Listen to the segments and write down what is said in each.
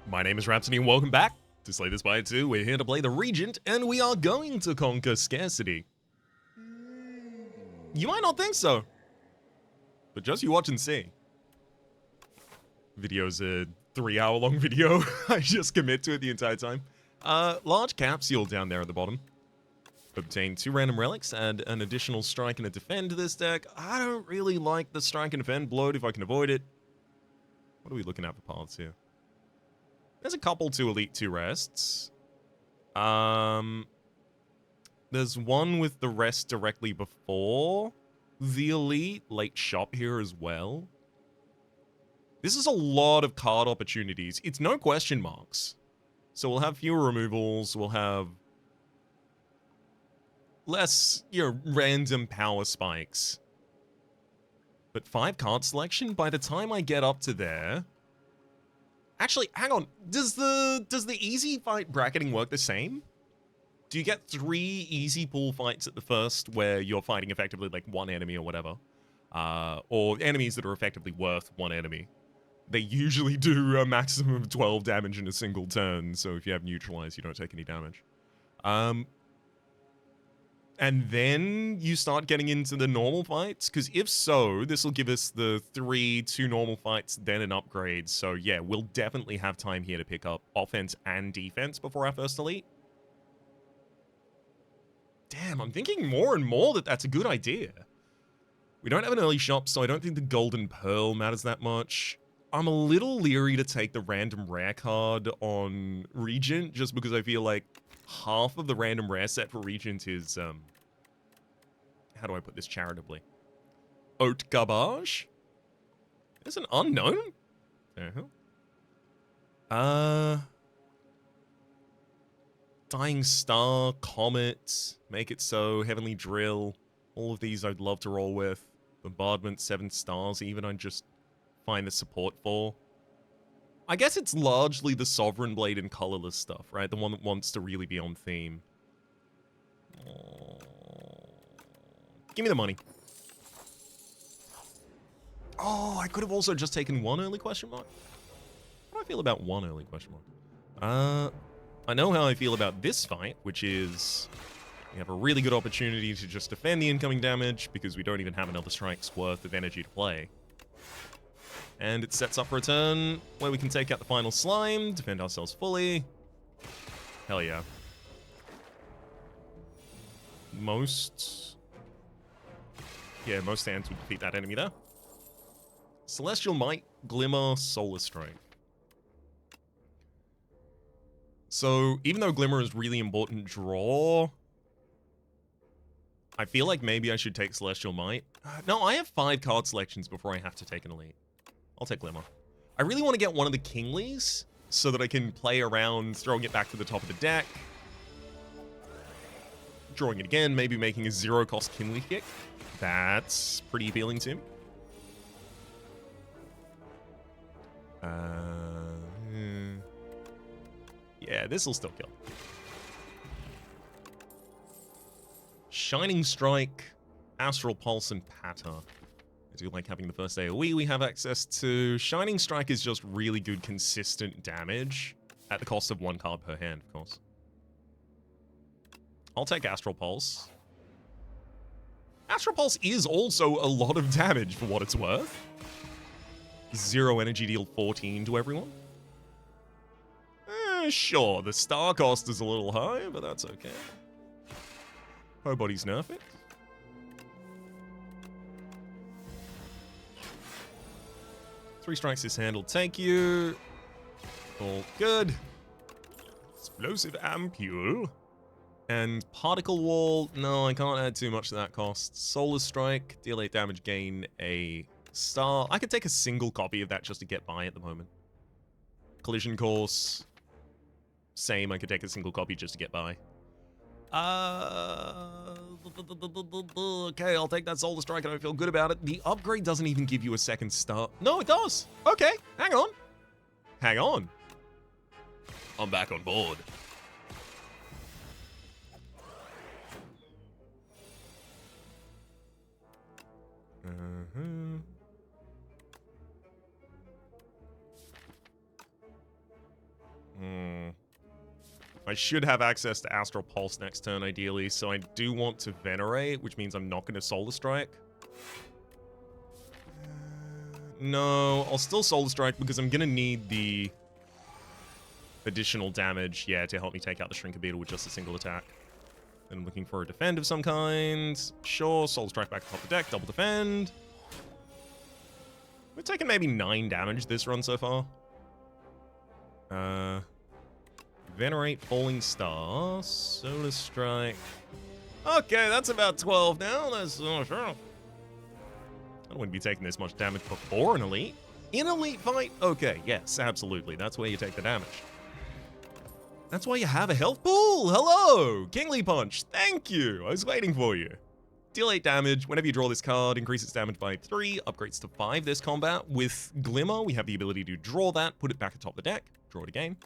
My name is Rhapsody and welcome back to Slay the Spire 2. We're here to play the Regent and we are going to conquer scarcity. You might not think so, but just you watch and see. Video's a 3-hour long video. I just commit to it the entire time. Large capsule down there at the bottom. Obtain 2 random relics, add an additional strike and a defend to this deck. I don't really like the strike and defend bloat if I can avoid it. What are we looking at for paths here? There's a couple to elite 2 rests. There's one with the rest directly before the elite, late shop here as well. This is a lot of card opportunities. It's no question marks. So we'll have fewer removals, we'll have less, random power spikes. But 5 card selection, by the time I get up to there... Actually, hang on. Does the easy fight bracketing work the same? Do you get 3 easy pool fights at the first where you're fighting effectively like 1 enemy or whatever? Or enemies that are effectively worth 1 enemy. They usually do a maximum of 12 damage in a single turn, so if you have neutralized, you don't take any damage. And then you start getting into the normal fights? Because if so, this will give us the 2 normal fights, then an upgrade. So yeah, we'll definitely have time here to pick up offense and defense before our first elite. Damn, I'm thinking more and more that that's a good idea. We don't have an early shop, so I don't think the Golden Pearl matters that much. I'm a little leery to take the random rare card on Regent, just because I feel like half of the random rare set for Regent is, how do I put this charitably? Haute Garbage? There's an unknown? Dying Star, Comet, Make It So, Heavenly Drill. All of these I'd love to roll with. Bombardment, 7 stars, even I'd just find the support for. I guess it's largely the Sovereign Blade and colorless stuff, right? The one that wants to really be on theme. Give me the money. Oh, I could have also just taken 1 early question mark. How do I feel about 1 early question mark? I know how I feel about this fight, which is we have a really good opportunity to just defend the incoming damage because we don't even have another strike's worth of energy to play. And it sets up for a turn where we can take out the final slime, defend ourselves fully. Hell yeah. Most hands would defeat that enemy there. Celestial Might, Glimmer, Solar Strike. So, even though Glimmer is really important draw, I feel like maybe I should take Celestial Might. No, I have 5 card selections before I have to take an elite. I'll take Glimmer. I really want to get one of the Kinglies so that I can play around throwing it back to the top of the deck. Drawing it again, maybe making a 0-cost Kingly kick. That's pretty appealing to me. Yeah, this'll still kill. Shining Strike, Astral Pulse, and Patter. I do like having the first AoE we have access to. Shining Strike is just really good, consistent damage at the cost of 1 card per hand, of course. I'll take Astral Pulse. Astral Pulse is also a lot of damage for what it's worth. 0 energy, deal 14 to everyone. Sure, the star cost is a little high, but that's okay. Nobody's nerf it. Three strikes this hand will take you. All good. Explosive Ampule. And Particle Wall. No, I can't add too much to that cost. Solar Strike. Deal 8 damage, gain a star. I could take a single copy of that just to get by at the moment. Collision Course. Same, I could take a single copy just to get by. Okay, I'll take that Solar Strike. I don't feel good about it. The upgrade doesn't even give you a second star. No, it does. Okay, hang on. Hang on. I'm back on board. I should have access to Astral Pulse next turn, ideally, so I do want to Venerate, which means I'm not going to Solar Strike. No, I'll still Solar Strike because I'm going to need the additional damage, yeah, to help me take out the Shrinker Beetle with just a single attack. Then I'm looking for a defend of some kind. Sure, Solar Strike back atop the deck, double defend. We're taking maybe 9 damage this run so far. Venerate Falling Star, Solar Strike. Okay, that's about 12 now. That's sure. I wouldn't be taking this much damage before an elite. In elite fight? Okay, yes, absolutely. That's where you take the damage. That's why you have a health pool. Hello, Kingly Punch. Thank you. I was waiting for you. Deal 8 damage. Whenever you draw this card, increase its damage by 3, upgrades to 5 this combat. With Glimmer, we have the ability to draw that, put it back atop the deck, draw it again.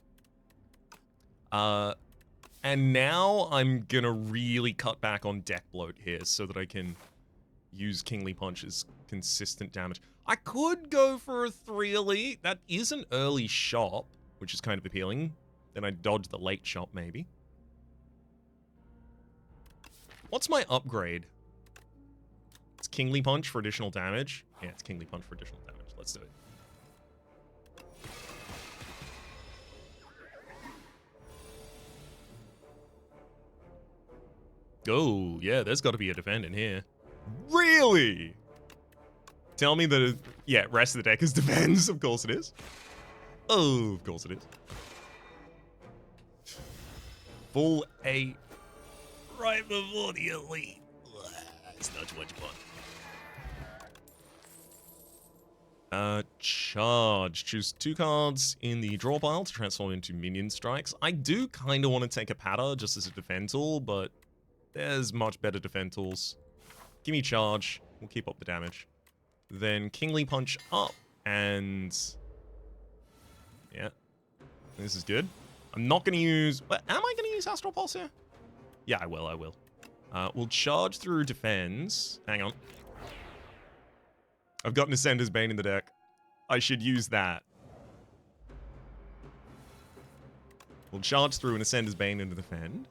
And now I'm gonna really cut back on deck bloat here so that I can use Kingly Punch's consistent damage. I could go for a 3 elite. That is an early shop, which is kind of appealing. Then I dodge the late shop, maybe. What's my upgrade? It's Kingly Punch for additional damage. Yeah, it's Kingly Punch for additional damage. Let's do it. Oh, yeah, there's got to be a defend in here. Really? Tell me that, yeah, rest of the deck is defense. Of course it is. Oh, of course it is. Full 8 right before the elite. It's not too much fun. Charge. Choose 2 cards in the draw pile to transform into minion strikes. I do kind of want to take a patter just as a defend tool, but there's much better defend tools. Give me charge. We'll keep up the damage. Then Kingly Punch up, and yeah, this is good. I'm not going to use... Am I going to use Astral Pulse here? Yeah, I will. We'll charge through defense. Hang on. I've got Ascender's Bane in the deck. I should use that. We'll charge through an Ascender's Bane into defend.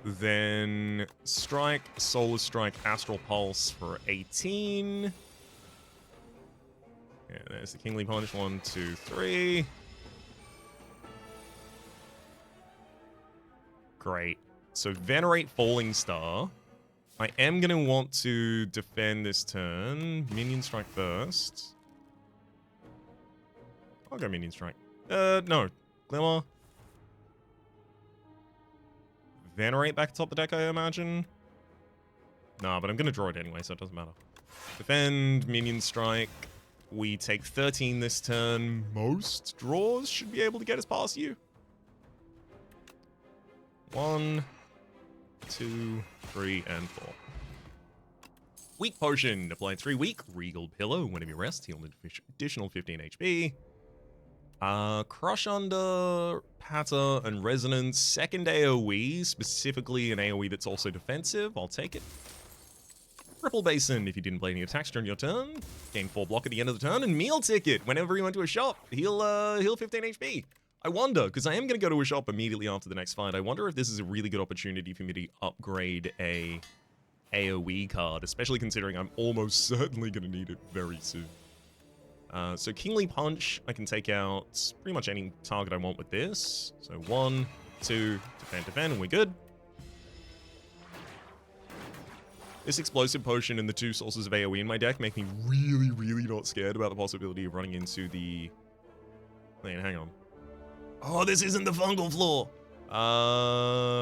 Then Strike, Solar Strike, Astral Pulse for 18. Yeah, there's the Kingly Punch. 1, 2, 3. Great. So Venerate Falling Star. I am going to want to defend this turn. Minion Strike first. I'll go Minion Strike. No. Glimmer. Venerate back atop the deck, I imagine. Nah, but I'm going to draw it anyway, so it doesn't matter. Defend, Minion Strike. We take 13 this turn. Most draws should be able to get us past you. 1, 2, 3, and 4. Weak Potion. Apply 3 weak. Regal Pillow. Whenever you rest, heal an additional 15 HP. Crush Under, Patter, and Resonance. Second AoE, specifically an AoE that's also defensive. I'll take it. Ripple Basin. If you didn't play any attacks during your turn, gain 4 block at the end of the turn. And Meal Ticket. Whenever you went to a shop, heal 15 HP. I wonder, because I am going to go to a shop immediately after the next fight, I wonder if this is a really good opportunity for me to upgrade a AoE card, especially considering I'm almost certainly going to need it very soon. So Kingly Punch, I can take out pretty much any target I want with this. So 1, 2, defend, and we're good. This Explosive Potion and the 2 sources of AoE in my deck make me really, really not scared about the possibility of running into the... Wait, hang on. Oh, this isn't the Fungal Floor!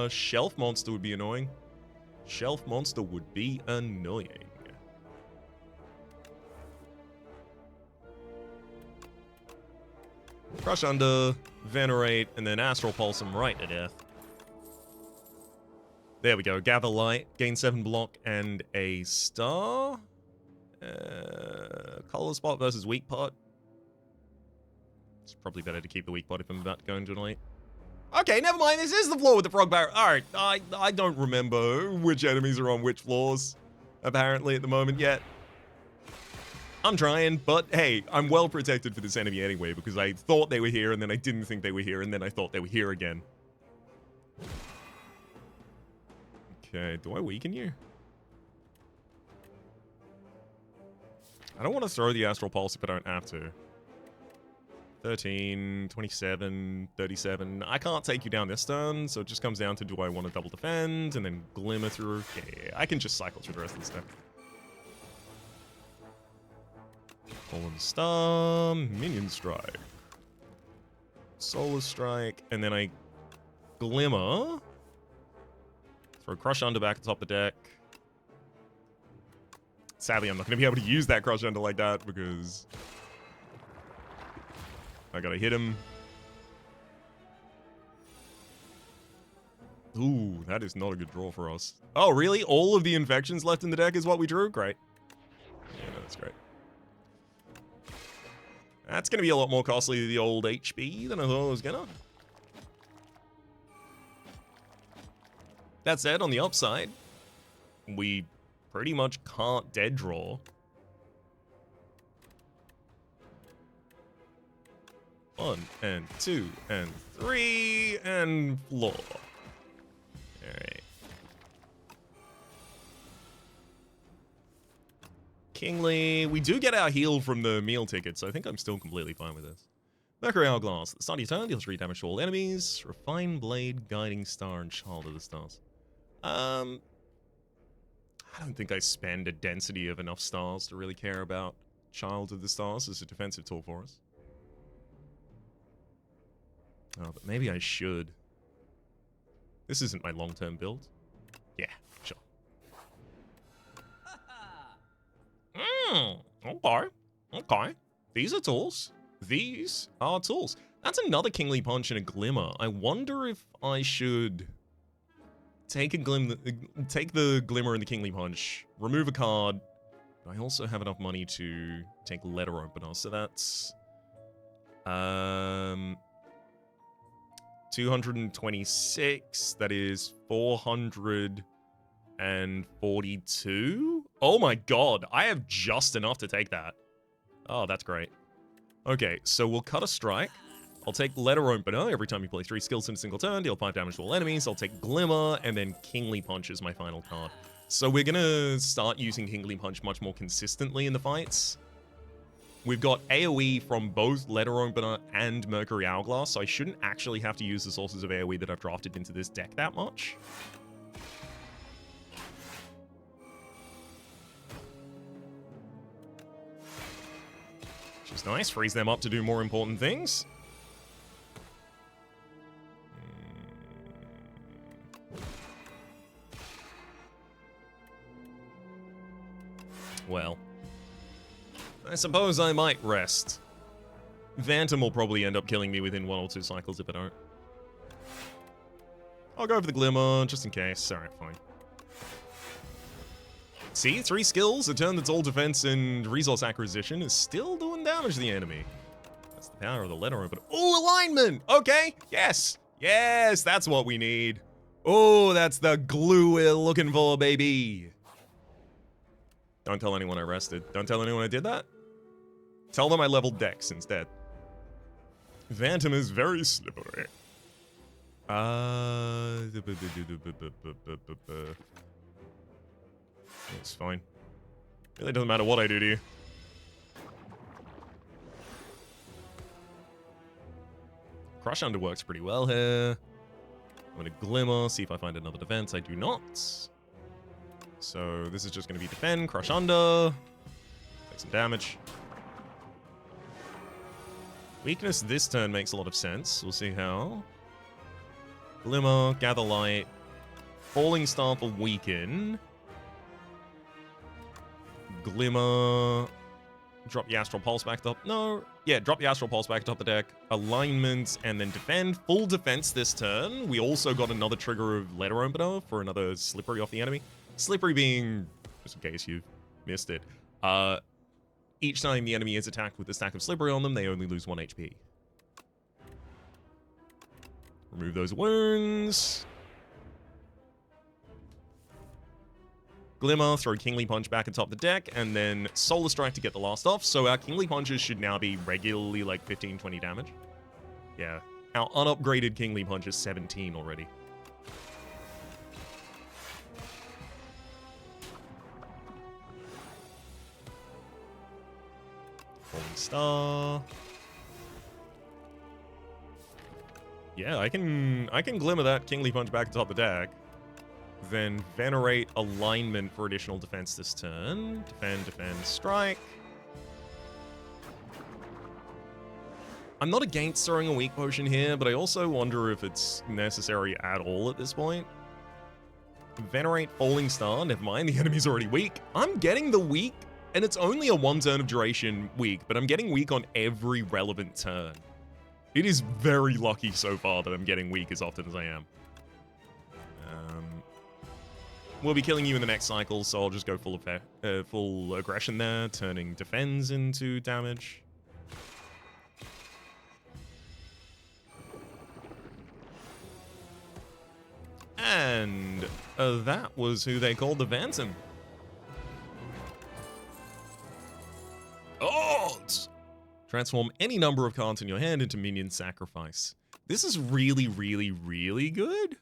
Shelf Monster would be annoying. Shelf Monster would be annoying. Crush Under, Venerate, and then Astral Pulse him right to death. There we go. Gather Light, gain 7 block and a star. Color Spot versus Weak Pot. It's probably better to keep the Weak Pot if I'm about to go into an elite. Okay, never mind. This is the floor with the Frog Barrel. Alright, I don't remember which enemies are on which floors, apparently, at the moment yet. I'm trying, but hey, I'm well protected for this enemy anyway, because I thought they were here, and then I didn't think they were here, and then I thought they were here again. Okay, do I weaken you? I don't want to throw the Astral Pulse if I don't have to. 13, 27, 37. I can't take you down this turn, so it just comes down to do I want to double defend and then glimmer through. Yeah, I can just cycle through the rest of this deck. Fallen Star, Minion Strike, Solar Strike, and then I glimmer. Throw Crush Under back atop the deck. Sadly, I'm not going to be able to use that Crush Under like that because I gotta hit him. Ooh, that is not a good draw for us. Oh, really? All of the infections left in the deck is what we drew? Great. Yeah, no, that's great. That's gonna be a lot more costly to the old HP than I thought it was gonna. That said, on the upside, we pretty much can't dead draw. One, and two, and three, and floor. Alright. Kingly, we do get our heal from the meal ticket, so I think I'm still completely fine with this. Mercury Hourglass. At the start of your turn, deals 3 damage to all enemies. Refined Blade, Guiding Star, and Child of the Stars. I don't think I spend a density of enough stars to really care about Child of the Stars as a defensive tool for us. Oh, but maybe I should. This isn't my long-term build. Yeah, sure. Okay. Okay. These are tools. These are tools. That's another Kingly Punch and a Glimmer. I wonder if I should take the Glimmer and the Kingly Punch, remove a card. I also have enough money to take Letter Opener, so that's 226. That is 442. Oh my god, I have just enough to take that. Oh, that's great. Okay, so we'll cut a strike. I'll take Letter Opener. Every time you play 3 skills in a single turn, deal 5 damage to all enemies. I'll take Glimmer, and then Kingly Punch is my final card. So we're gonna start using Kingly Punch much more consistently in the fights. We've got AoE from both Letter Opener and Mercury Hourglass, so I shouldn't actually have to use the sources of AoE that I've drafted into this deck that much. Which is nice, frees them up to do more important things. Well, I suppose I might rest. Phantom will probably end up killing me within 1 or 2 cycles if I don't. I'll go for the Glimmer, just in case. Alright, fine. See, 3 skills, a turn that's all defense and resource acquisition is still doing damage to the enemy. That's the power of the Letter Opener. Oh, alignment! Okay, yes! Yes, that's what we need. Oh, that's the glue we're looking for, baby. Don't tell anyone I rested. Don't tell anyone I did that. Tell them I leveled Dex instead. Phantom is very slippery. It's fine. Really doesn't matter what I do to you. Crush Under works pretty well here. I'm gonna Glimmer, see if I find another defense. I do not. So this is just going to be defend, Crush Under, take some damage. Weakness this turn makes a lot of sense. We'll see how. Glimmer, Gather Light, Falling Star for Weaken. Glimmer, drop the Astral Pulse back up. No, yeah, drop the Astral Pulse back atop the deck. Alignment, and then defend. Full defense this turn. We also got another trigger of Letter Opener for another Slippery off the enemy. Slippery being, just in case you've missed it, each time the enemy is attacked with a stack of Slippery on them, they only lose 1 HP. Remove those wounds. Glimmer, throw Kingly Punch back atop the deck, and then Solar Strike to get the last off. So our Kingly Punches should now be regularly like 15, 20 damage. Yeah, our unupgraded Kingly Punch is 17 already. Star. Yeah, I can glimmer that Kingly Punch back atop the deck. Then Venerate Alignment for additional defense this turn. Defend, defend, strike. I'm not against throwing a weak potion here, but I also wonder if it's necessary at all at this point. Venerate Falling Star, never mind, the enemy's already weak. I'm getting the weak, and it's only a 1 turn of duration weak, but I'm getting weak on every relevant turn. It is very lucky so far that I'm getting weak as often as I am. We'll be killing you in the next cycle, so I'll just go full aggression there, turning defense into damage. And that was who they called the Phantom. Odds! Transform any number of cards in your hand into minion sacrifice. This is really, really, really good.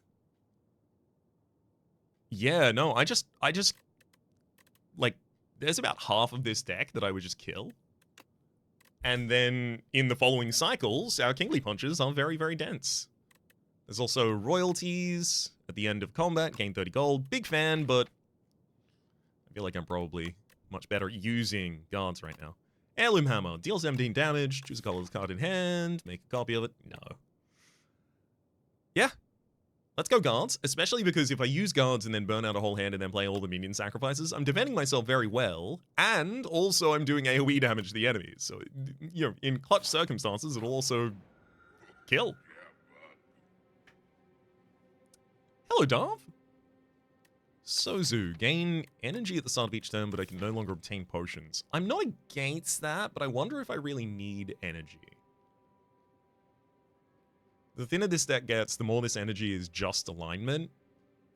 Yeah, no, I just, like, there's about half of this deck that I would just kill. And then in the following cycles, our Kingly Punches are very, very dense. There's also royalties at the end of combat, gain 30 gold. Big fan, but I feel like I'm probably much better using guards right now. Heirloom Hammer, deals 17 damage, choose a colorless card in hand, make a copy of it. No. Yeah. Let's go guards, especially because if I use guards and then burn out a whole hand and then play all the minion sacrifices, I'm defending myself very well, and also I'm doing AoE damage to the enemies. So, you know, in clutch circumstances, it'll also kill. Hello, Darv. Sozu, gain energy at the start of each turn, but I can no longer obtain potions. I'm not against that, but I wonder if I really need energy. The thinner this deck gets, the more this energy is just alignment,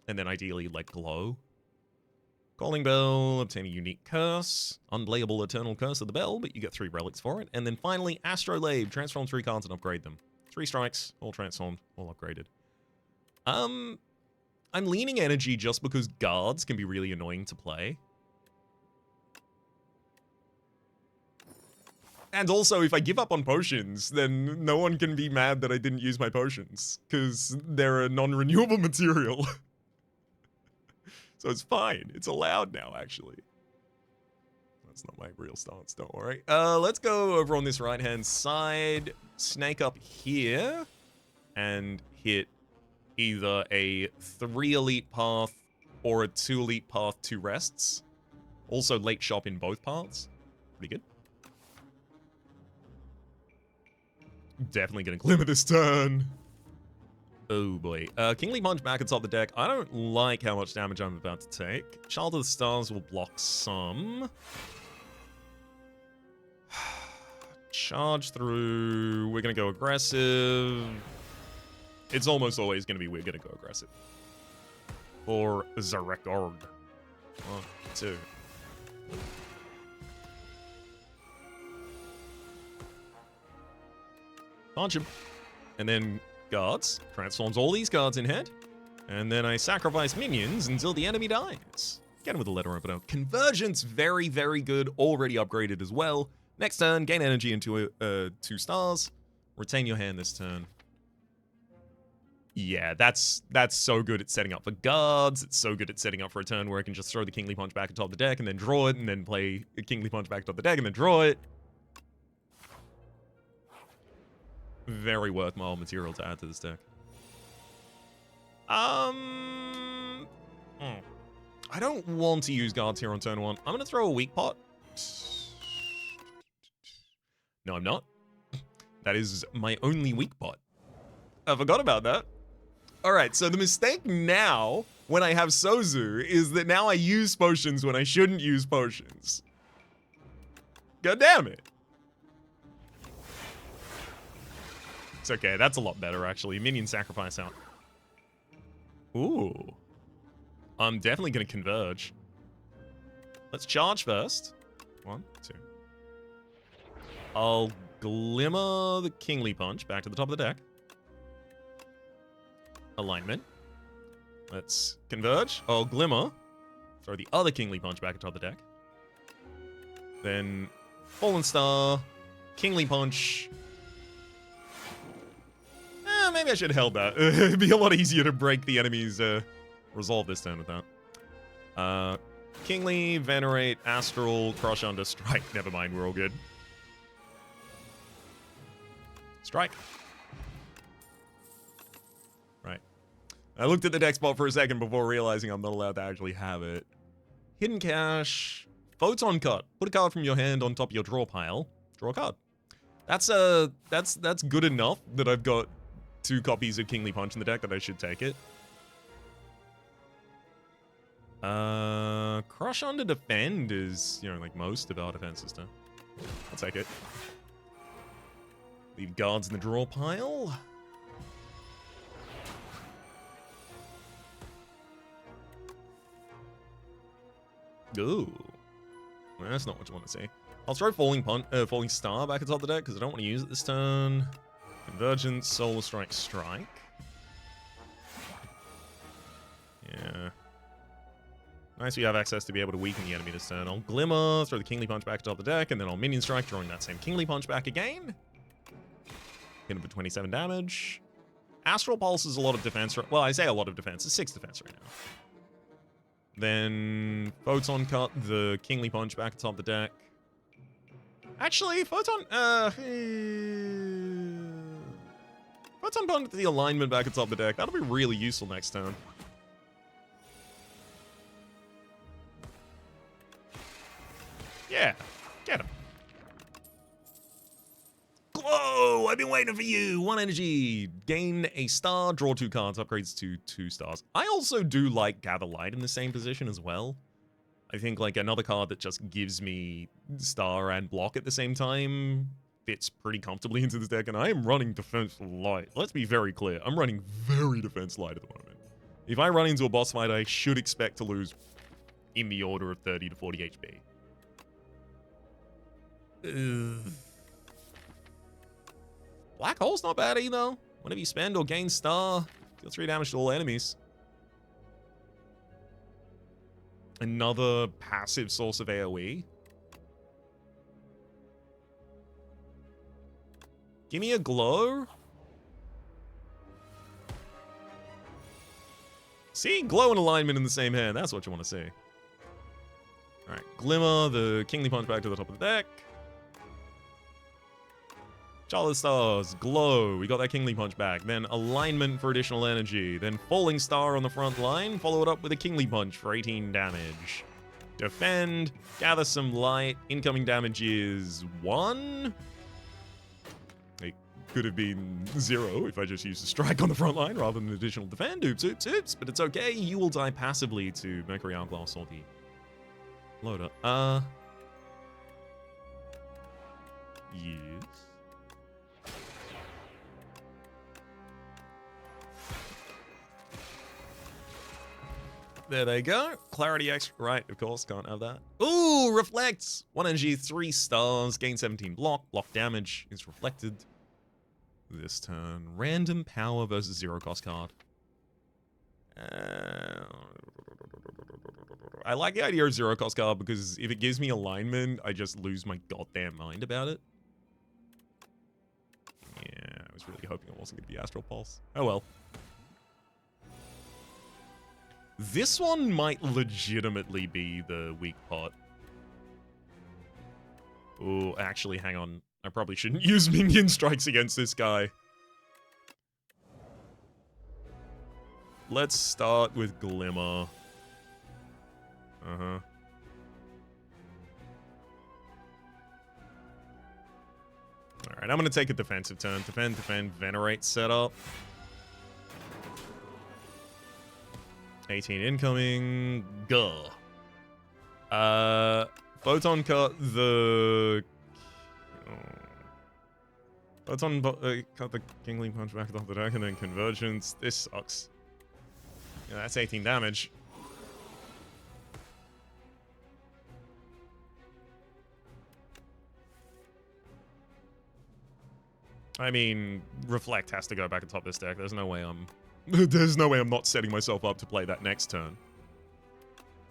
and then ideally, like, glow. Calling Bell, obtain a unique curse. Unplayable Eternal Curse of the Bell, but you get 3 relics for it. And then finally, Astrolabe, transform 3 cards and upgrade them. 3 strikes, all transformed, all upgraded. I'm leaning energy just because guards can be really annoying to play. And also, if I give up on potions, then no one can be mad that I didn't use my potions, because they're a non-renewable material. So it's fine. It's allowed now, actually. That's not my real stance, don't worry. Let's go over on this right-hand side, snake up here, and hit either a 3 elite path or a 2 elite path, 2 rests. Also late shop in both paths. Pretty good. Definitely gonna glimmer this turn. Oh boy. Kingly Punch back atop the deck. I don't like how much damage I'm about to take. Child of the Stars will block some. Charge through. We're gonna go aggressive. It's almost always gonna be we're gonna go aggressive. For the record. 1, 2. Punch him. And then guards. Transforms all these cards in hand. And then I sacrifice minions until the enemy dies. Get him with a letter opener. Convergence, very, very good. Already upgraded as well. Next turn, gain energy into 2 stars. Retain your hand this turn. Yeah, that's so good at setting up for guards. It's so good at setting up for a turn where I can just throw the Kingly Punch back atop the deck and then draw it, and then play a Kingly Punch back atop the deck and then draw it. Very worthwhile material to add to this deck. I don't want to use guards here on turn 1. I'm going to throw a weak pot. No, I'm not. That is my only weak pot. I forgot about that. Alright, so the mistake now, when I have Sozu, is that now I use potions when I shouldn't use potions. God damn it. It's okay, that's a lot better, actually. Minion sacrifice out. Ooh. I'm definitely gonna converge. Let's charge first. 1, 2. I'll glimmer the Kingly Punch back to the top of the deck. Alignment. Let's converge. I'll glimmer. Throw the other Kingly Punch back atop the deck. Then Fallen Star. Kingly Punch. Maybe I should have held that. It'd be a lot easier to break the enemy's resolve this turn with that. Kingly, Venerate, Astral, Crush Under, Strike. Never mind, we're all good. Strike. Right. I looked at the deck spot for a second before realizing I'm not allowed to actually have it. Hidden Cache. Photon Cut. Put a card from your hand on top of your draw pile. Draw a card. That's good enough that I've got 2 copies of Kingly Punch in the deck that I should take it. Crush Under Defend is, you know, like most of our defenses now. I'll take it. Leave guards in the draw pile. Ooh. Well, that's not what you want to see. I'll throw Falling Star back atop the deck because I don't want to use it this turn. Convergence, Solar Strike, Strike. Yeah. Nice we have access to be able to weaken the enemy this turn. I'll Glimmer, throw the Kingly Punch back atop the deck, and then I'll Minion Strike, drawing that same Kingly Punch back again. Hit him for 27 damage. Astral Pulse is a lot of defense. Well, I say a lot of defense. It's 6 defense right now. Then Photon Cut, the Kingly Punch back atop the deck. Actually, Photon Punch the alignment back atop the deck. That'll be really useful next turn. Yeah, get him. Glow! I've been waiting for you. 1 energy. Gain a star, draw 2 cards, upgrades to 2 stars. I also do like Gather Light in the same position as well. I think like another card that just gives me star and block at the same time fits pretty comfortably into this deck, and I am running Defense Light. Let's be very clear. I'm running very Defense Light at the moment. If I run into a boss fight, I should expect to lose in the order of 30 to 40 HP. Black Hole's not bad either. Whenever you spend or gain star, deal 3 damage to all enemies. Another passive source of AoE. Give me a glow. See? Glow and alignment in the same hand. That's what you want to see. Alright, Glimmer, the Kingly Punch back to the top of the deck. Charlotte Stars, Glow, we got that Kingly Punch back. Then Alignment for additional energy. Then Falling Star on the front line, follow it up with a Kingly Punch for 18 damage. Defend, gather some light, incoming damage is 1. It could have been 0 if I just used a strike on the front line rather than additional defend. Oops, oops, oops, but it's okay. You will die passively to Mercury Hourglass or the Loader. Yes. There they go. Clarity X, right, of course, can't have that. Ooh, reflects. 1 energy, 3 stars, gain 17 block damage is reflected this turn. Random power versus 0 cost card. I like the idea of 0 cost card because if it gives me alignment, I just lose my goddamn mind about it. Yeah, I was really hoping it wasn't going to be Astral Pulse. Oh well. This one might legitimately be the weak pot. Oh, actually, hang on. I probably shouldn't use minion strikes against this guy. Let's start with Glimmer. Uh-huh. Alright, I'm gonna take a defensive turn. Defend, Venerate setup. 18 incoming. Gah. Photon Cut the... Photon cut the Kingly Punch back off the deck and then Convergence. This sucks. Yeah, that's 18 damage. I mean, Reflect has to go back atop this deck. There's no way I'm... There's no way I'm not setting myself up to play that next turn.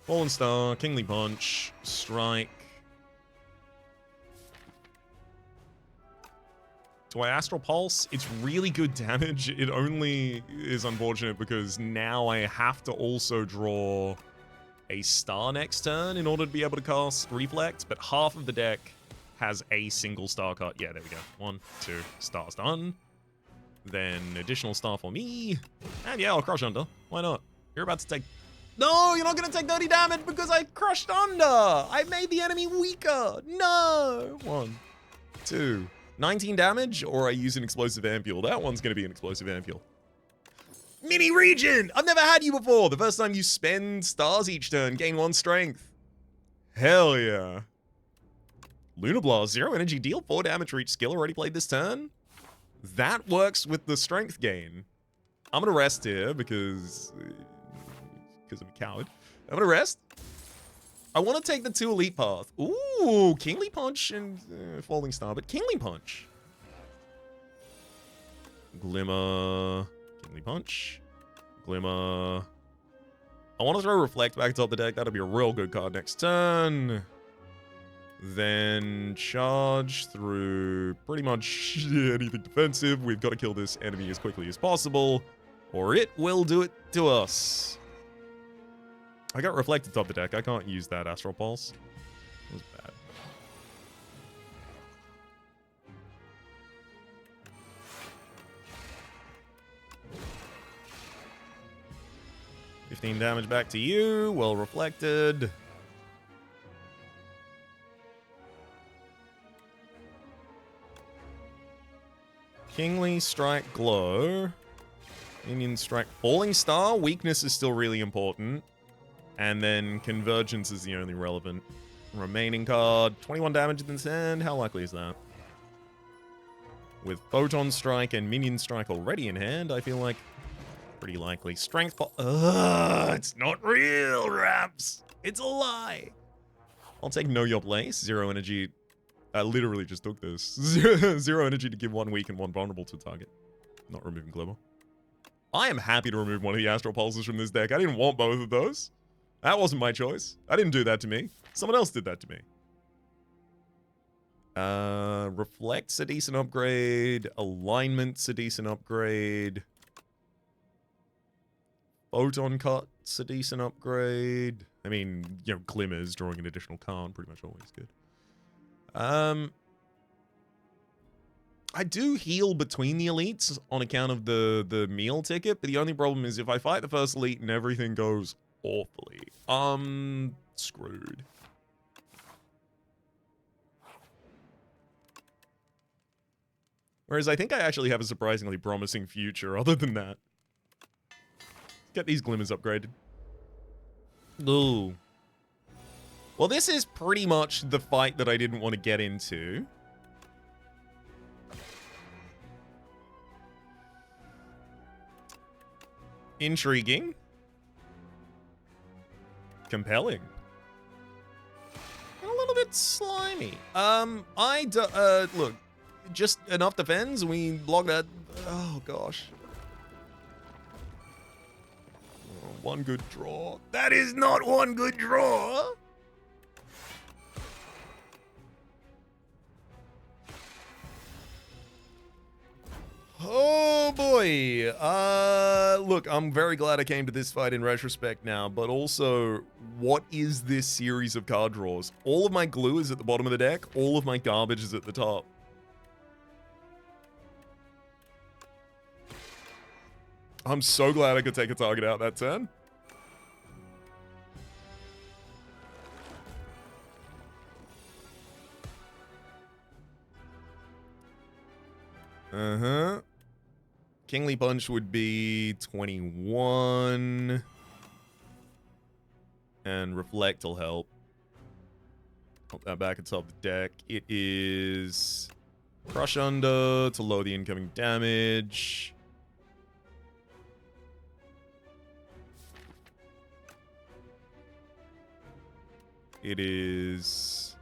Fallen Star, Kingly Punch, Strike. Do I Astral Pulse? It's really good damage. It only is unfortunate because now I have to also draw a star next turn in order to be able to cast Reflect, but half of the deck has a single star card. Yeah, there we go. 1, 2, stars done. Then additional star for me. And yeah, I'll Crush Under. Why not? You're about to take... No, you're not going to take 30 damage because I crushed under. I made the enemy weaker. No. 1, 2, 19 damage, or I use an explosive ampule. That one's going to be an explosive ampule. Mini Regent! I've never had you before. The first time you spend stars each turn, gain 1 strength. Hell yeah. Lunar Blast, 0 energy, deal 4 damage for each skill already played this turn. That works with the strength gain. I'm going to rest here because I'm a coward. I'm going to rest. I want to take the 2 elite path. Ooh, Kingly Punch and Falling Star, but Kingly Punch. Glimmer. Kingly Punch. Glimmer. I want to throw Reflect back atop the deck. That'll be a real good card next turn. Then charge through pretty much anything defensive. We've got to kill this enemy as quickly as possible, or it will do it to us. I got Reflect atop the deck. I can't use that Astral Pulse. That was bad. $15 damage back to you. Well reflected. Kingly Strike Glow. Minion Strike. Falling Star. Weakness is still really important. And then Convergence is the only relevant remaining card. 21 damage in this hand. How likely is that? With Photon Strike and Minion Strike already in hand, I feel like pretty likely. Strength... it's not real, Raps. It's a lie. I'll take Know Your Place. 0 energy. I literally just took this. Zero energy to give 1 weak and 1 vulnerable to a target. Not removing Glimmer. I am happy to remove one of the Astral Pulses from this deck. I didn't want both of those. That wasn't my choice. I didn't do that to me. Someone else did that to me. Reflect's a decent upgrade. Alignment's a decent upgrade. Photon Cut's a decent upgrade. I mean, you know, Glimmer's drawing an additional card. Pretty much always good. I do heal between the elites on account of the meal ticket, but the only problem is if I fight the first elite and everything goes awfully, I'm screwed. Whereas I think I actually have a surprisingly promising future other than that. Get these Glimmers upgraded. Ooh. Well, this is pretty much the fight that I didn't want to get into. Intriguing. Compelling. And a little bit slimy. Look, just enough defense. We block that. Oh, gosh. Oh, 1 good draw. That is not 1 good draw. Oh boy. Look, I'm very glad I came to this fight in retrospect now, but also, what is this series of card draws? All of my glue is at the bottom of the deck, all of my garbage is at the top. I'm so glad I could take a target out that turn. Uh-huh. Kingly Punch would be 21. And Reflect will help. Put that back atop the deck. It is Crush Under to lower the incoming damage. It is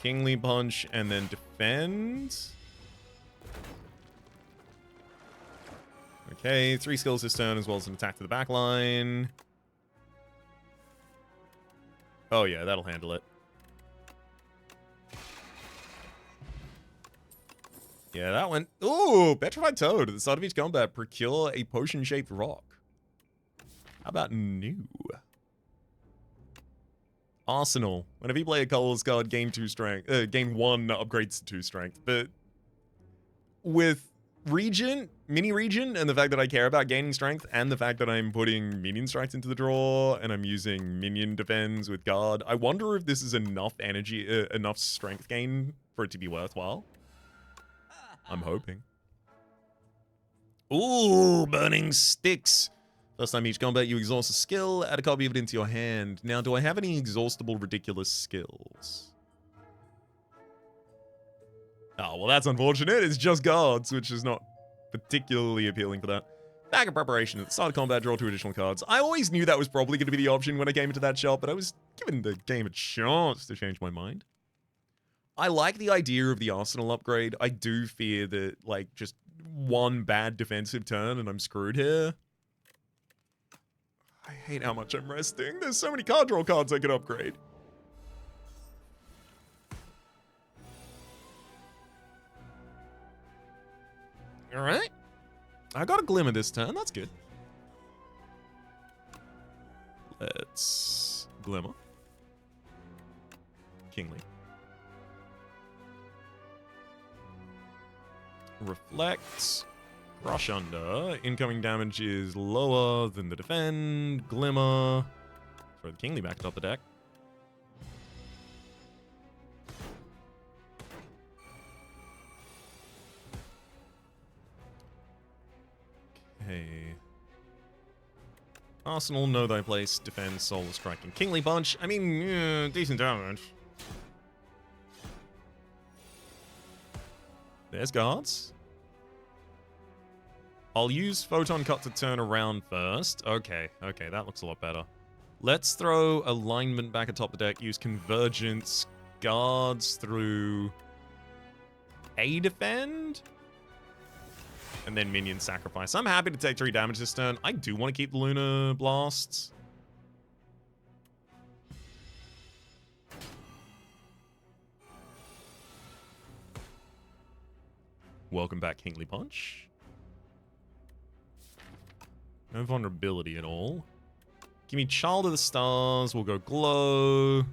Kingly Punch and then defend. Okay, 3 skills this turn as well as an attack to the back line. Oh yeah, that'll handle it. Yeah, that one. Ooh, Petrified Toad. At the start of each combat, procure a potion-shaped rock. How about new? Arsenal. Whenever you play a colorless card, gain 2 strength. Gain 1 upgrades to 2 strength. But with Regent, Mini Regent, and the fact that I care about gaining strength, and the fact that I'm putting minion strikes into the draw, and I'm using minion defense with guard, I wonder if this is enough energy, enough strength gain for it to be worthwhile. I'm hoping. Ooh, Burning Sticks. First time each combat, you exhaust a skill, add a copy of it into your hand. Now, do I have any exhaustible ridiculous skills? Oh, well, that's unfortunate. It's just guards, which is not particularly appealing for that. Bag of preparation. At the start of combat, draw 2 additional cards. I always knew that was probably going to be the option when I came into that shop, but I was given the game a chance to change my mind. I like the idea of the arsenal upgrade. I do fear that, like, just one bad defensive turn and I'm screwed here. I hate how much I'm resting. There's so many card draw cards I could upgrade. Alright. I got a Glimmer this turn. That's good. Let's Glimmer. Kingly. Reflect. Crush under. Incoming damage is lower than the defend. Glimmer. Throw the Kingly back atop the deck. Okay. Arsenal, know thy place. Defend, Soul Strike, and Kingly Punch. I mean, decent damage. There's guards. I'll use Photon Cut to turn around first. Okay, that looks a lot better. Let's throw Alignment back atop the deck, use Convergence, guards through a defend, and then minion sacrifice. I'm happy to take 3 damage this turn. I do want to keep the Lunar Blasts. Welcome back, Kingly Punch. No vulnerability at all. Give me Child of the Stars. We'll go Glow.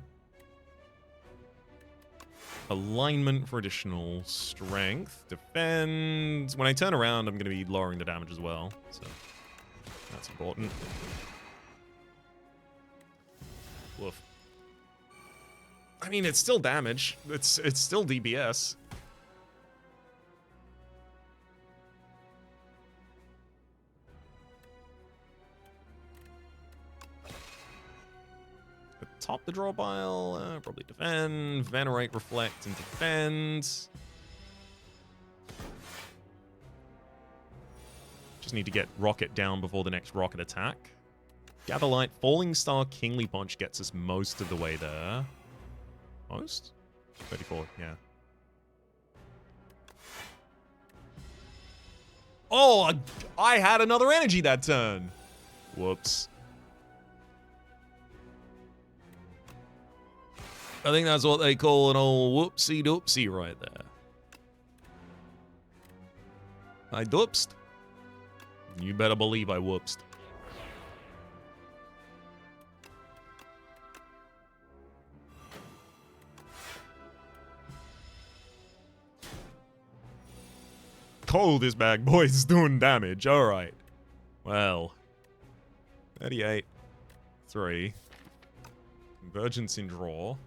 Alignment for additional strength. Defend. When I turn around, I'm going to be lowering the damage as well. So that's important. Woof. I mean, it's still damage. It's still DPS. Top the draw pile, probably defend, venerate, reflect, and defend. Just need to get rocket down before the next rocket attack. Gather light, falling star, kingly punch gets us most of the way there. Most? 34, yeah. Oh, I had another energy that turn. Whoops. I think that's what they call an old whoopsie-doopsie right there. I doopsed. You better believe I whoopsed. Oh, this bag boy's doing damage. Alright. Well. 38. 3. Convergence in draw.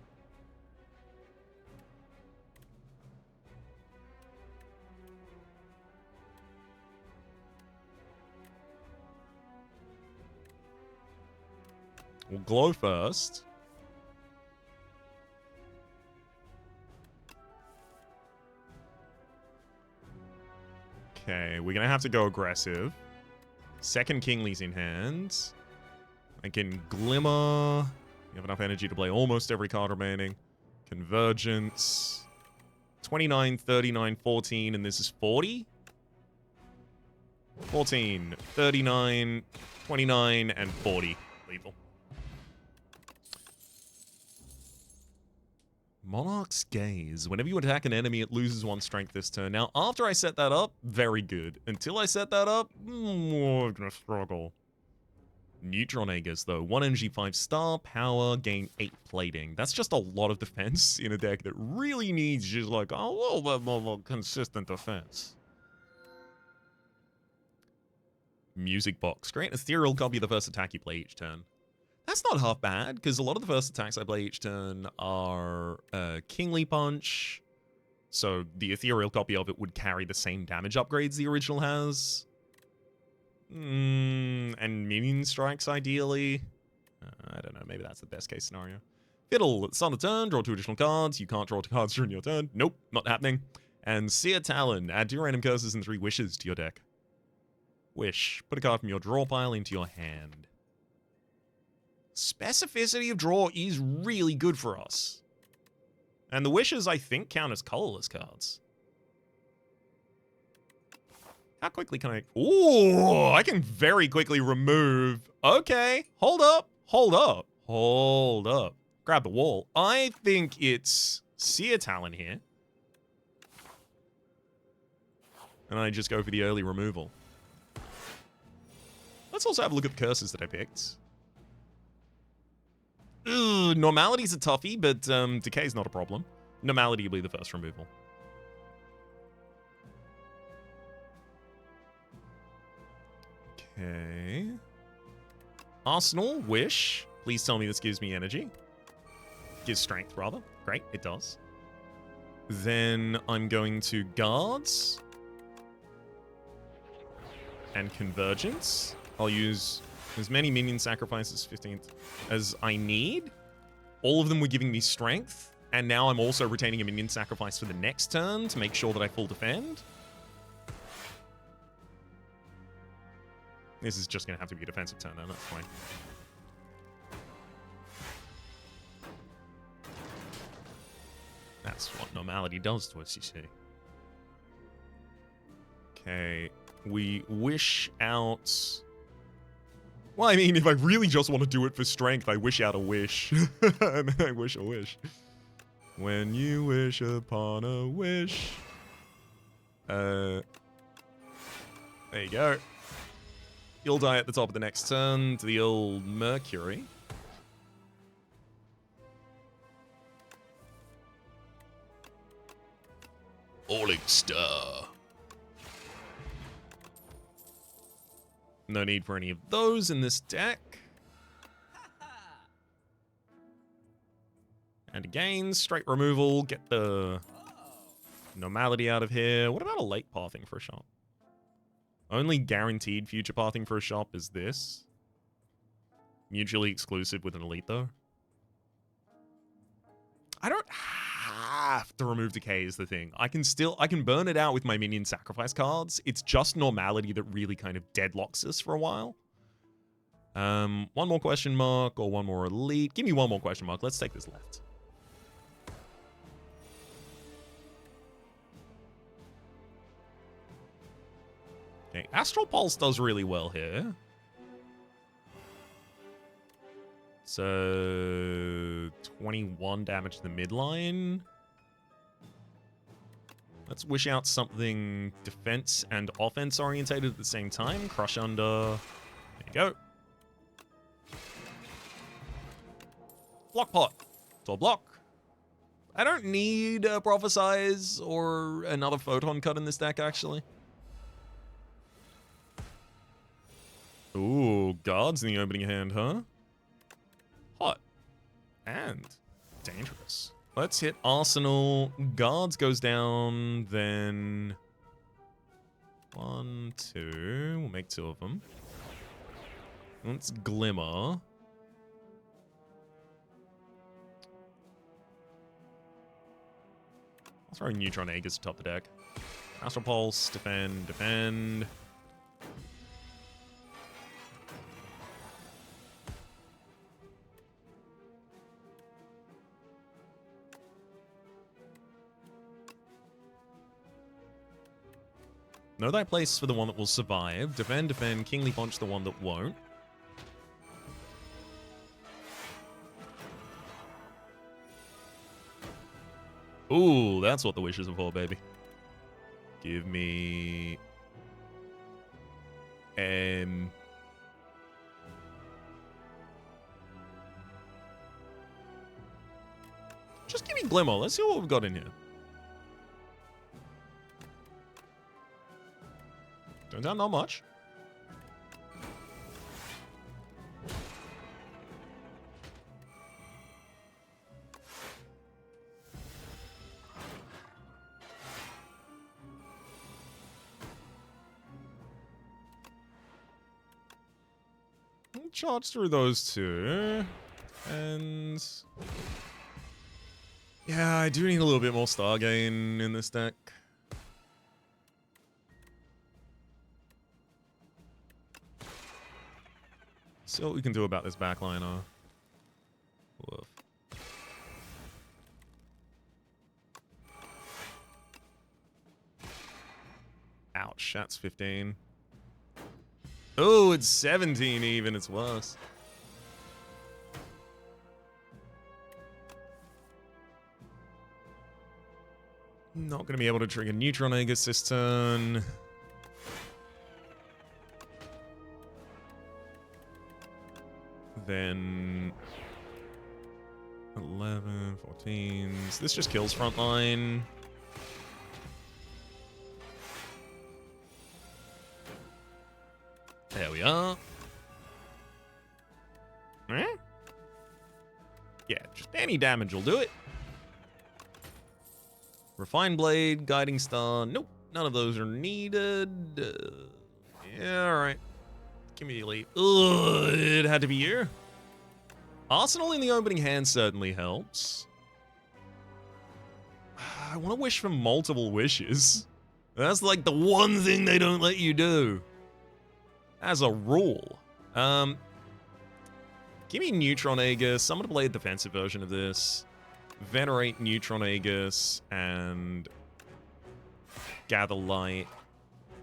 We'll glow first. Okay, we're gonna have to go aggressive. Second Kingly's in hand. I can Glimmer. You have enough energy to play almost every card remaining. Convergence. 29, 39, 14, and this is 40? 14, 39, 29, and 40. Lethal. Monarch's Gaze. Whenever you attack an enemy, it loses 1 strength this turn. Now, after I set that up, very good. Until I set that up, I'm gonna struggle. Neutron Aegis, though. 1 energy, 5 star, power, gain 8 plating. That's just a lot of defense in a deck that really needs just like a little bit more consistent defense. Music Box. Create an ethereal copy of the first attack you play each turn. That's not half bad, because a lot of the first attacks I play each turn are Kingly Punch, so the ethereal copy of it would carry the same damage upgrades the original has. And Minion Strikes, ideally. I don't know, maybe that's the best case scenario. Fiddle, at the start of the turn, draw 2 additional cards. You can't draw 2 cards during your turn. Nope, not happening. And Seer Talon, add 2 random curses and 3 wishes to your deck. Wish, put a card from your draw pile into your hand. Specificity of draw is really good for us. And the wishes, I think, count as colorless cards. How quickly can I... Ooh, I can very quickly remove... Okay, hold up, hold up, hold up. Grab the wall. I think it's Seer Talon here. And I just go for the early removal. Let's also have a look at the curses that I picked. Ugh, Normality's a toughie, but Decay's not a problem. Normality will be the first removal. Okay. Arsenal, Wish. Please tell me this gives me energy. Gives strength, rather. Great, it does. Then I'm going to Guards. And Convergence. I'll use as many minion sacrifices, 15th, as I need. All of them were giving me strength. And now I'm also retaining a minion sacrifice for the next turn to make sure that I full defend. This is just going to have to be a defensive turn, though. That's fine. That's what normality does to us, you see. Okay. We wish out... Well, I mean, if I really just want to do it for strength, I wish out a wish. And then I wish a wish. When you wish upon a wish. There you go. You'll die at the top of the next turn to the old Mercury. Falling Star. No need for any of those in this deck. And again, straight removal. Get the normality out of here. What about a late pathing for a shop? Only guaranteed future pathing for a shop is this. Mutually exclusive with an elite, though. I don't have to remove Decay is the thing. I can burn it out with my minion sacrifice cards. It's just normality that really kind of deadlocks us for a while. One more question mark or one more elite. Give me one more question mark. Let's take this left. Okay, Astral Pulse does really well here. So 21 damage to the midline. Let's wish out something defense and offense orientated at the same time. Crush Under. There you go. Block Pot. So block. I don't need a Prophesize or another Photon Cut in this deck, actually. Ooh, Guards in the opening hand, huh? Hot. And dangerous. Let's hit Arsenal. Guards goes down, then... 1, 2. We'll make 2 of them. Let's Glimmer. I'll throw Neutron Aegis atop the deck. Astral Pulse, defend, defend. Know thy place for the one that will survive. Defend, defend, Kingly Punch the one that won't. Ooh, that's what the wishes are for, baby. Give me... Just give me Glimmer. Let's see what we've got in here. Turns out not much. We'll charge through those two. And... yeah, I do need a little bit more Stargain in this deck. See what we can do about this backliner. Woof. Ouch, that's 15. Oh, it's 17 even, it's worse. Not going to be able to trigger Neutron Aegis this turn. Then 11, 14. This just kills frontline. There we are. Eh? Yeah, just any damage will do it. Refined Blade, Guiding Star. Nope, none of those are needed. Yeah, alright. Immediately. Ugh, it had to be you. Arsenal in the opening hand certainly helps. I want to wish for multiple wishes. That's like the one thing they don't let you do. As a rule. Give me Neutron Aegis. I'm going to play a defensive version of this. Venerate Neutron Aegis and Gather Light.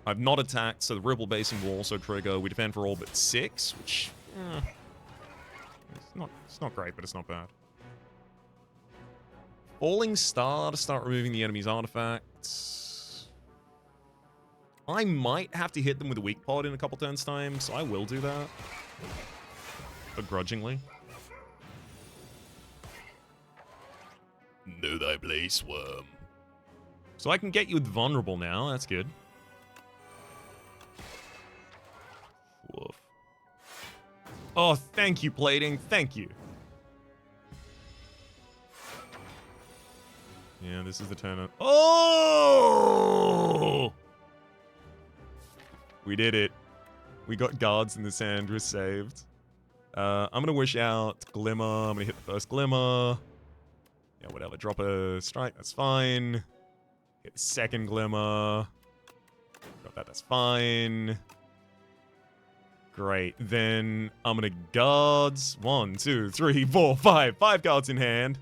I've not attacked, so the Ripple Basin will also trigger. We defend for all but 6, which... it's not great, but it's not bad. Falling Star to start removing the enemy's artifacts. I might have to hit them with a weak pod in a couple turns' time, so I will do that. Begrudgingly. Know thy place, worm. So I can get you with Vulnerable now, that's good. Woof. Oh, thank you, Plating. Thank you. Yeah, this is the turn of... oh! We did it. We got guards in the sand. We're saved. I'm going to wish out Glimmer. I'm going to hit the first Glimmer. Yeah, whatever. Drop a strike. That's fine. Hit the second Glimmer. Drop that. That's fine. Great. Then I'm going to guards. 1, 2, 3, 4, 5. 5 cards in hand.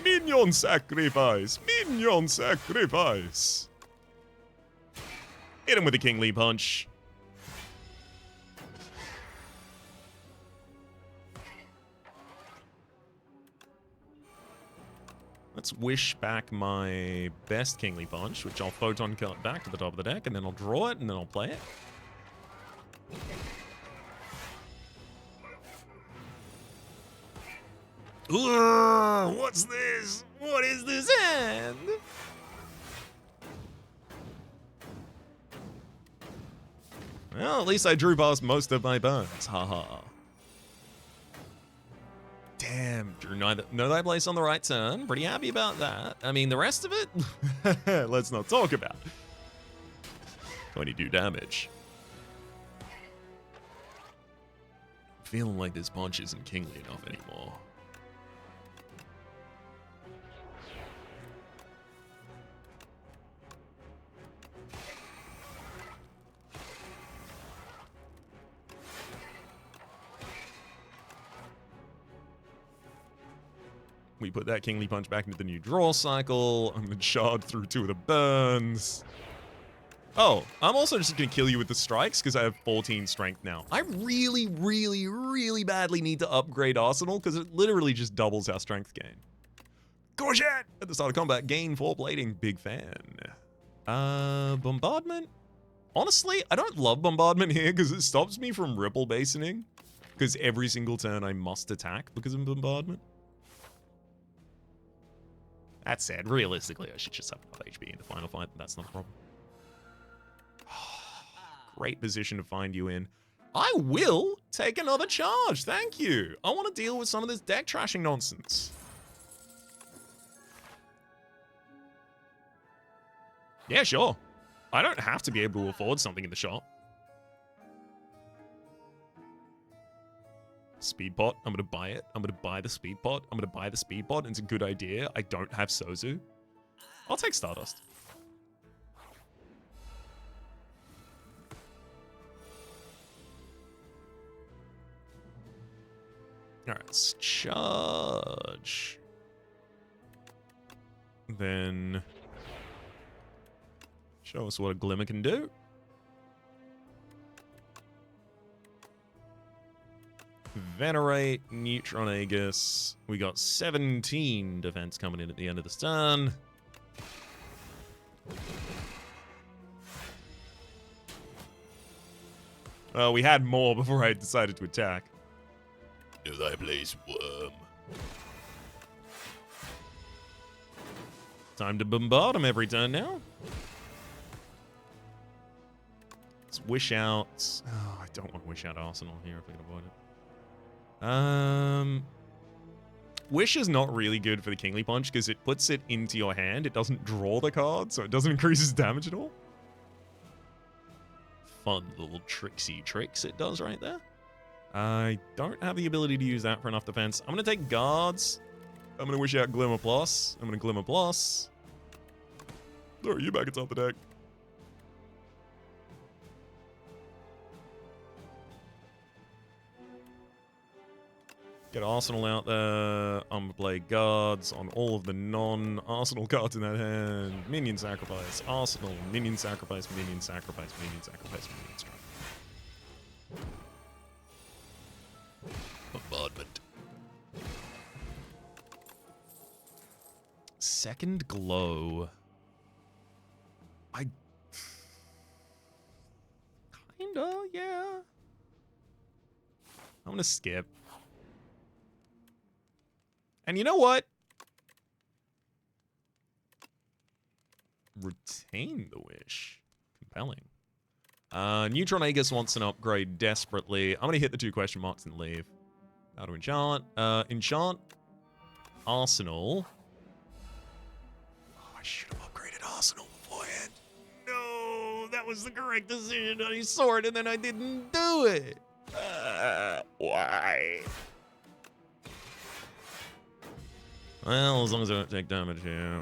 Minion sacrifice. Minion sacrifice. Hit him with a Kingly Punch. Let's wish back my best Kingly Punch, which I'll Photon card back to the top of the deck, and then I'll draw it, and then I'll play it. Ugh, what's this? What is this hand? Well, at least I drew past most of my burns. Haha. Damn, drew know thy place on the right turn. Pretty happy about that. I mean, the rest of it, let's not talk about. 22 damage. Feeling like this punch isn't kingly enough anymore. We put that Kingly Punch back into the new draw cycle. I'm going to shard through 2 of the burns. Oh, I'm also just going to kill you with the strikes because I have 14 strength now. I really, really, really badly need to upgrade Arsenal because it literally just doubles our strength gain. Courgette! At the start of combat, gain 4 plating. Big fan. Bombardment? Honestly, I don't love bombardment here because it stops me from ripple basoning. Because every single turn I must attack because of bombardment. That said, realistically, I should just have enough HP in the final fight. That's not a problem. Great position to find you in. I will take another charge. Thank you. I want to deal with some of this deck trashing nonsense. Yeah, sure. I don't have to be able to afford something in the shop. Speed pot. I'm going to buy it. I'm going to buy the speed pot. I'm going to buy the speed pot. It's a good idea. I don't have Sozu. I'll take Stardust. Alright, let's charge. Then show us what a Glimmer can do. Venerate, Neutron Aegis. We got 17 defense coming in at the end of this turn. We had more before I decided to attack. Do thy place, worm. Time to bombard him every turn now. Let's wish out. Oh, I don't want to wish out Arsenal here if we can avoid it. Wish is not really good for the Kingly Punch because it puts it into your hand. It doesn't draw the card, so it doesn't increase its damage at all. Fun little tricksy tricks it does right there. I don't have the ability to use that for enough defense. I'm going to take guards. I'm going to wish out Glimmer Plus. I'm going to Glimmer Plus. Throw you back atop the deck. Get Arsenal out there. I'm going to play guards on all of the non-Arsenal cards in that hand. Minion sacrifice, Arsenal, minion sacrifice, minion sacrifice, minion sacrifice, minion strike. Bombardment. Second glow. Kinda, yeah. I'm gonna skip. And you know what? Retain the wish. Compelling. Neutron Aegis wants an upgrade desperately. I'm gonna hit the 2 question marks and leave. How to enchant? Enchant Arsenal. Oh, I should have upgraded Arsenal beforehand. No, that was the correct decision. I saw it and then I didn't do it. Why? Well, as long as I don't take damage here.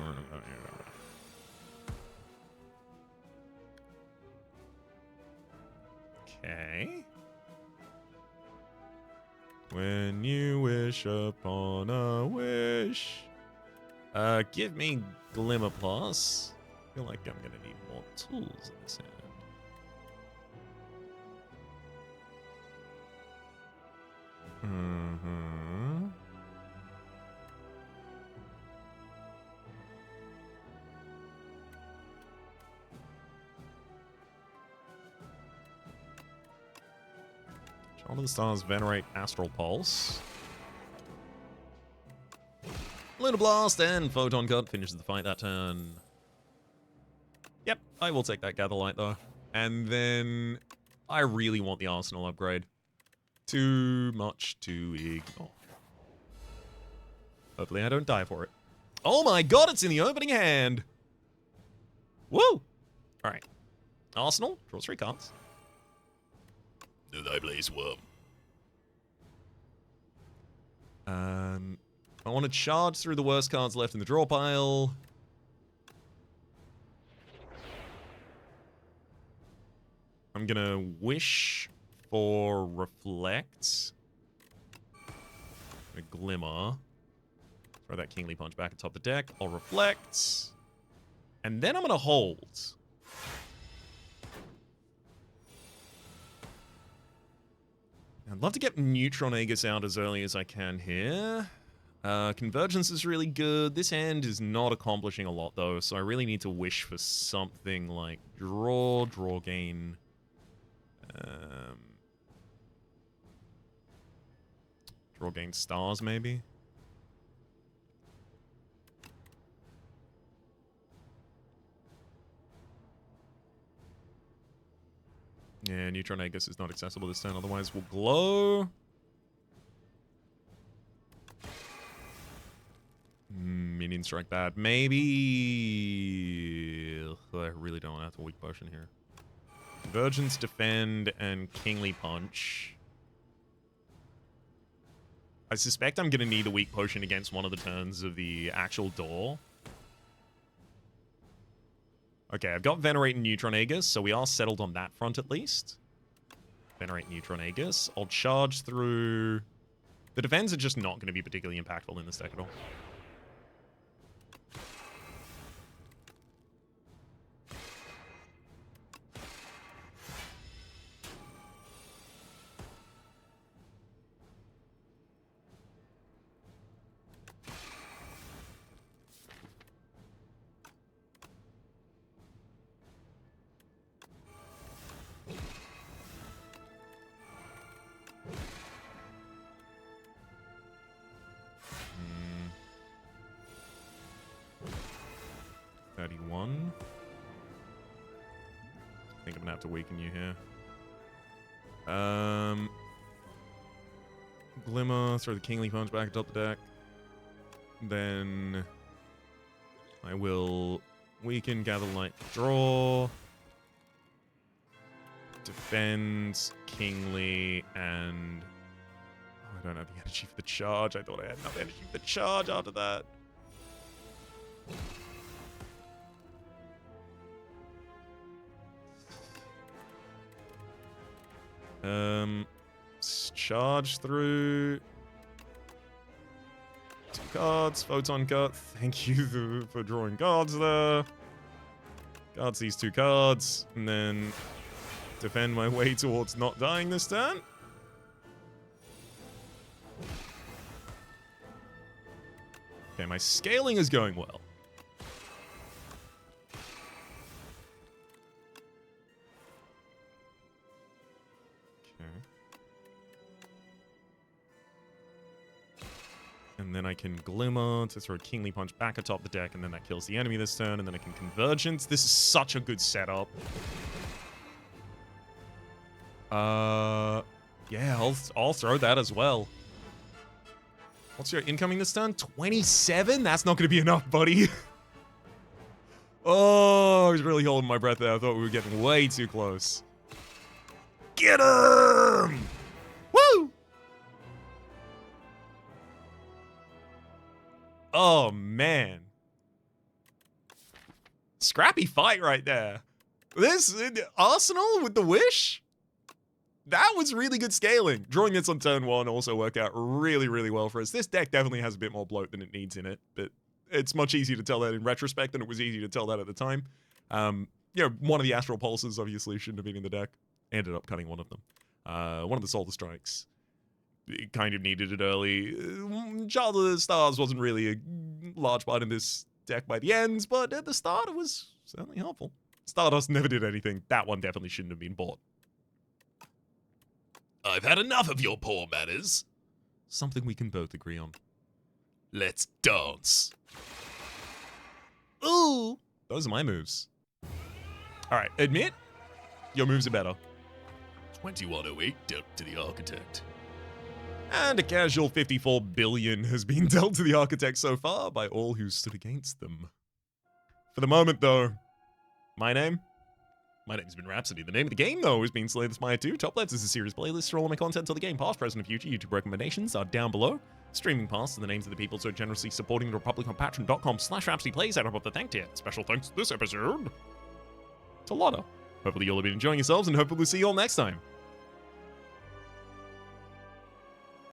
Okay. When you wish upon a wish. Give me Glimmer Plus. I feel like I'm gonna need more tools in this hand. Shaun of the Stars, Venerate, Astral Pulse. Lunar Blast and Photon Cut finishes the fight that turn. Yep, I will take that Gather Light though. And then I really want the Arsenal upgrade. Too much to ignore. Hopefully I don't die for it. Oh my god, it's in the opening hand! Woo! Alright. Arsenal, draws 3 cards. Do thy place, worm. I want to charge through the worst cards left in the draw pile. I'm gonna wish for Reflect. A Glimmer. Throw that Kingly Punch back atop the deck. I'll Reflect. And then I'm gonna hold. I'd love to get Neutron Aegis out as early as I can here. Convergence is really good. This hand is not accomplishing a lot, though, so I really need to wish for something like draw gain. Draw gain stars, maybe? Yeah, Neutron Aegis is not accessible this turn, otherwise we'll glow. Minion strike bad. Maybe... Ugh, I really don't want to have to weak potion here. Convergence, defend, and Kingly Punch. I suspect I'm going to need a weak potion against one of the turns of the actual door. Okay, I've got Venerate and Neutron Aegis, so we are settled on that front at least. Venerate Neutron Aegis. I'll charge through... The defense are just not going to be particularly impactful in this deck at all. I think I'm gonna have to weaken you here. Glimmer, throw the Kingly Punch back atop the deck. Then I will weaken, gather light, draw. Defend, Kingly, and... Oh, I don't have the energy for the charge. I thought I had enough energy for the charge after that. Charge through 2 cards, photon cut. Thank you for drawing cards there. Cards these 2 cards, and then defend my way towards not dying this turn. Okay, my scaling is going well. And then I can Glimmer to throw Kingly Punch back atop the deck, and then that kills the enemy this turn, and then I can Convergence. This is such a good setup. Yeah, I'll throw that as well. What's your incoming this turn? 27? That's not going to be enough, buddy. Oh, I was really holding my breath there. I thought we were getting way too close. Get him! Woo! Oh, man. Scrappy fight right there. This Arsenal with the Wish? That was really good scaling. Drawing this on turn 1 also worked out really, really well for us. This deck definitely has a bit more bloat than it needs in it, but it's much easier to tell that in retrospect than it was easy to tell that at the time. You know, one of the Astral Pulses obviously shouldn't have been in the deck. Ended up cutting one of them. One of the Solar Strikes. It kind of needed it early. Child of the Stars wasn't really a large part in this deck by the ends, but at the start it was certainly helpful. Stardust never did anything. That one definitely shouldn't have been bought. I've had enough of your poor manners. Something we can both agree on. Let's dance. Ooh. Those are my moves. Alright, admit, your moves are better. 2108 dealt to the Architect. And a casual 54 billion has been dealt to the Architect so far by all who stood against them. For the moment, though, my name's been Rhapsody. The name of the game, though, has been Slay the Spire 2. Top Lets is a series playlist for all my content till the game, past, present, and future. YouTube recommendations are down below. Streaming past are the names of the people so generously supporting the Republic on patreon.com/RhapsodyPlays. Out of the thank tier. Special thanks this episode to Lotta. Hopefully you'll have been enjoying yourselves, and hopefully we'll see you all next time.